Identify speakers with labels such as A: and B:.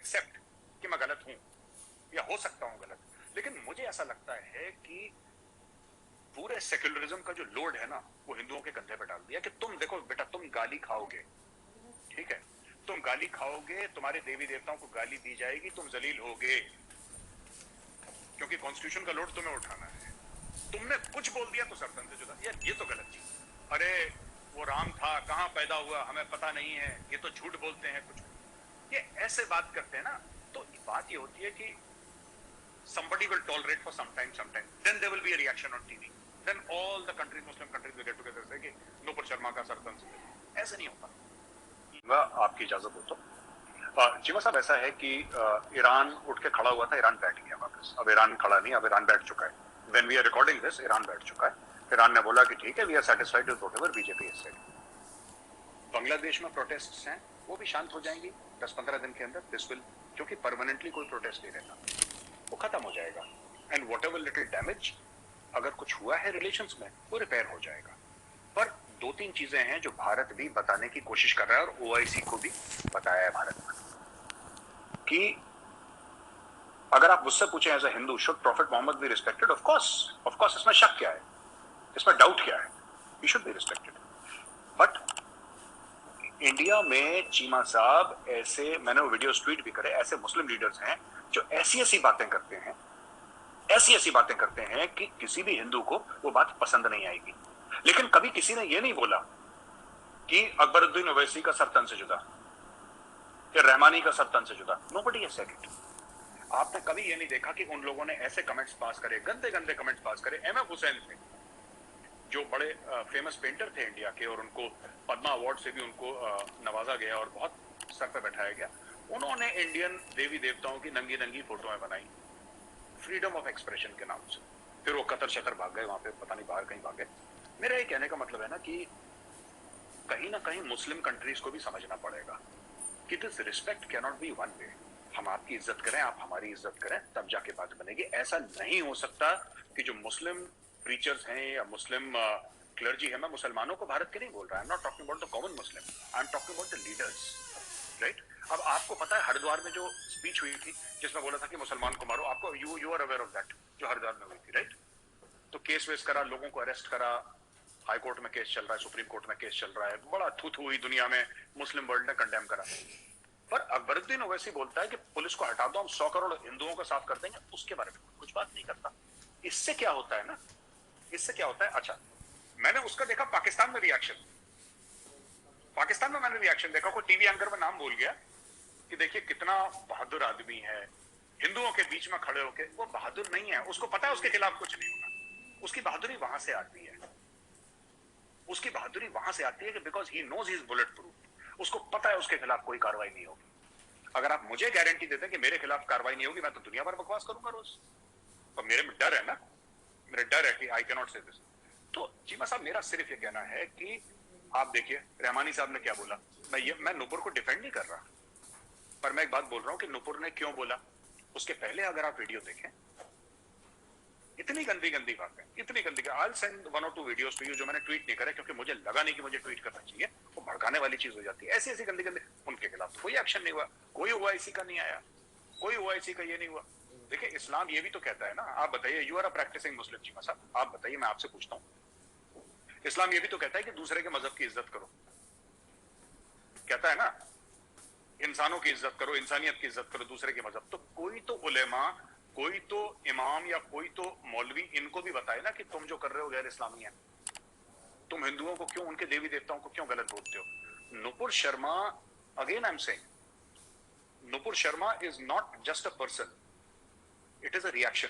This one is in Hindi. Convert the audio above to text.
A: एक्सेप्ट कि मैं गलत हूं या हो सकता हूं गलत, लेकिन मुझे ऐसा लगता है कि पूरे सेक्युलरिज्म का जो लोड है ना वो हिंदुओं के कंधे पे डाल दिया कि तुम देखो बेटा, तुम गाली खाओगे, ठीक है, तुम गाली खाओगे, तुम्हारे देवी देवताओं को गाली दी जाएगी, तुम जलील होगे, क्योंकि कॉन्स्टिट्यूशन का लोड तुम्हें उठाना है। तुमने कुछ बोल दिया तो सरपंच से जुदा, यार ये तो गलत चीज, अरे वो राम था, कहां पैदा हुआ हमें पता नहीं है, ये तो झूठ बोलते हैं कुछ, ये ऐसे बात करते हैं ना। तो बात ये होती है कि somebody will tolerate for some time, then there will be a reaction on TV, then all the countries, Muslim countries will get together say कि नूपुर शर्मा का सरपंच, ऐसे नहीं होता। आपकी इजाजत हो तो जीवा साहब, ऐसा है कि ईरान उठ के खड़ा हुआ था, ईरान बैठ गया वापस, अब ईरान खड़ा नहीं, अब ईरान बैठ चुका है। When we are recording this, Iran बैठ चुका है। ईरान ने बोला कि ठीक है, we are satisfied with whatever BJP has said। Bangladesh में प्रोटेस्ट्स हैं, वो भी शांत हो जाएंगी 10-15 दिन के अंदर, दिस विल, क्योंकि परमानेंटली कोई प्रोटेस्ट नहीं रहता, वो खत्म हो जाएगा। एंड व्हाटएवर लिटिल डैमेज अगर कुछ हुआ है रिलेशंस में, वो रिपेयर हो जाएगा। पर 2-3 चीजें हैं जो भारत भी बताने की कोशिश कर रहा है, और OIC को भी बताया है भारत में, कि अगर आप मुझसे पूछें as a Hindu, should prophet Mohammed be respected? Of course, इसमें शक क्या है, इसमें डाउट क्या है, he should be respected. But India में चीमा साहब, ऐसे मैंने वो वीडियो ट्वीट भी करे, ऐसे मुस्लिम लीडर्स हैं जो ऐसी ऐसी बातें करते हैं, ऐसी ऐसी बातें करते हैं कि किसी भी हिंदू को वो बात पसंद नहीं आएगी। लेकिन कभी किसी ने ये नहीं बोला कि अकबरुद्दीन ओवैसी का सर तन से जुदा, या रहमानी का सर तन से जुदा, नोबडी हैज सेड इट। आपने कभी ये नहीं देखा कि उन लोगों ने ऐसे कमेंट्स पास करे, गंदे गंदे कमेंट्स पास करे। MM हुसैन थे, जो बड़े फेमस पेंटर थे इंडिया के, और उनको पद्मा अवार्ड से भी उनको नवाजा गया और बहुत सर पे बैठाया गया। उन्होंने इंडियन देवी देवताओं की नंगी नंगी फोटोएं बनाई फ्रीडम ऑफ एक्सप्रेशन के नाम से, फिर वो कतर शतर भाग गए, वहां पे पता नहीं बाहर कहीं भाग गए। मेरा ये कहने का मतलब है ना कि कहीं ना कहीं मुस्लिम कंट्रीज को भी समझना पड़ेगा कि this respect can not be one way. हम आपकी इज्जत करें, आप हमारी इज्जत करें, तब जाके बात बनेगी। ऐसा नहीं हो सकता कि जो मुस्लिम प्रीचर्स हैं या मुस्लिम क्लर्जी है, मैं मुसलमानों को भारत के नहीं बोल रहा, I am not talking about the common Muslim, I am talking about the leaders, right. अब आपको पता है हरिद्वार में जो स्पीच हुई थी जिसमें बोला था कि मुसलमान को मारो, आपको you are aware of that, जो हरिद्वार में हुई थी, राइट। तो केस वेस करा, लोगों को अरेस्ट करा, हाई कोर्ट में केस चल रहा है, सुप्रीम कोर्ट में केस चल रहा है, बड़ा थू थू हुई दुनिया में, मुस्लिम वर्ल्ड ने कंडेम करा। पर अकबरुद्दीन ओवैसी बोलता है कि पुलिस को हटा दो, हम 100 करोड़ हिंदुओं को साफ कर देंगे, उसके बारे में कुछ बात नहीं करता। इससे क्या होता है ना, इससे क्या होता है, अच्छा मैंने उसका देखा पाकिस्तान में रिएक्शन, पाकिस्तान में मैंने रिएक्शन देखा, कोई टीवी एंकर में नाम बोल गया कि देखिए कितना बहादुर आदमी है, हिंदुओं के बीच में खड़े होके, वो बहादुर नहीं है, उसको पता है उसके खिलाफ कुछ नहीं होगा। उसकी बहादुरी वहां से आती है, उसकी बहादुरी वहां से आती है कि because he knows he is bullet proof, उसको पता है उसके खिलाफ कोई कार्रवाई नहीं होगी। अगर आप मुझे गारंटी देते हैं कि मेरे खिलाफ कार्रवाई नहीं होगी, मैं तो दुनिया भर बकवास करूंगा रोज, और मेरे में डर है ना, मेरा डर है कि आई कैन नॉट से दिस। तो चीमा साहब, मेरा सिर्फ ये कहना है कि आप देखिए रहमानी साहब ने क्या बोला, मैं नूपुर को डिफेंड नहीं कर रहा, पर मैं एक बात बोल रहा हूं कि नूपुर ने क्यों बोला। उसके पहले अगर आप वीडियो देखें, इतनी गंदी गंदी बातें, इतनी गंदी, I will send 1 or 2 videos to you जो मैंने ट्वीट नहीं करे, क्योंकि मुझे लगा नहीं कि मुझे ट्वीट करना चाहिए, वो भड़काने वाली चीज हो जाती है। ऐसी ऐसी गंदी गंदी, उनके खिलाफ तो कोई एक्शन नहीं हुआ, कोई OIC का नहीं आया, कोई OIC का ये नहीं हुआ। देखिए इस्लाम ये भी तो कहता है ना, आप बताइए, यू आर अ प्रैक्टिसिंग मुस्लिम चीमा साहब, आप बताइए, मैं आपसे पूछता हूँ, इस्लाम ये भी तो कहता है कि दूसरे के मजहब की इज्जत करो, कहता है ना, इंसानों की इज्जत करो, इंसानियत की इज्जत करो, दूसरे के मजहब। तो कोई तो उलेमा, कोई तो इमाम या कोई तो मौलवी इनको भी बताए ना कि तुम जो कर रहे हो गैर इस्लामी है, तुम हिंदुओं को क्यों, उनके देवी देवताओं को क्यों गलत बोलते हो। Nupur Sharma, again I am saying, Nupur Sharma is not just a person, it is a reaction.